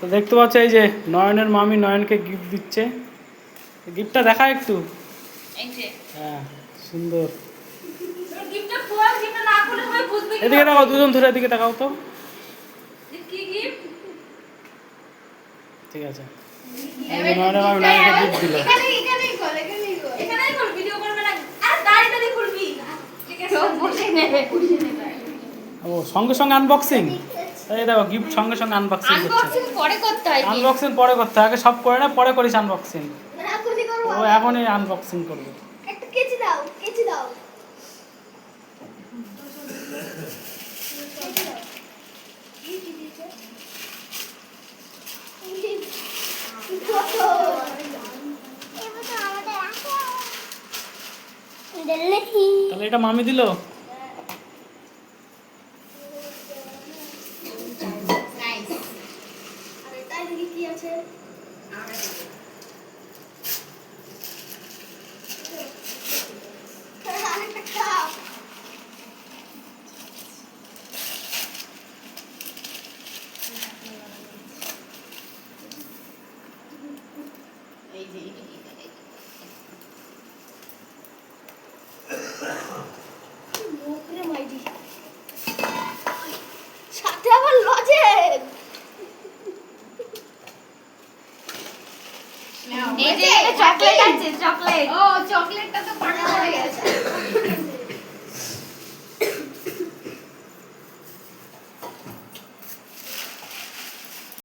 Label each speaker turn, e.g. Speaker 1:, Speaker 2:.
Speaker 1: তো দেখতে পাচ্ছ এই যে নয়নের মামি নয়নকে গিফট দিচ্ছে। গিফটটা দেখা একটু। হ্যাঁ সুন্দর। এদিকে দেখাও, দুজন ধরে এদিকে দেখাও তো। ঠিক আছে, নয়নের মামি নয়নকে গিফট দিল। ও সঙ্গে সঙ্গে আনবক্সিং। এই দেখো গিফট সঙ্গে সঙ্গে আনবক্সিং করছে। আনবক্সিং পরে করতে হয়, আগে সব করে না পরে করিস আনবক্সিং। ও এখনই আনবক্সিং করবে।
Speaker 2: একটা কেচি দাও, কেচি দাও।
Speaker 1: তাহলে এটা মামি দিল।
Speaker 2: কি আছে? সাথে আবার লজেন।
Speaker 3: এই যে চকলেট আছে, চকলেট। ও চকলেটটা তো পাকা পড়ে গেছে।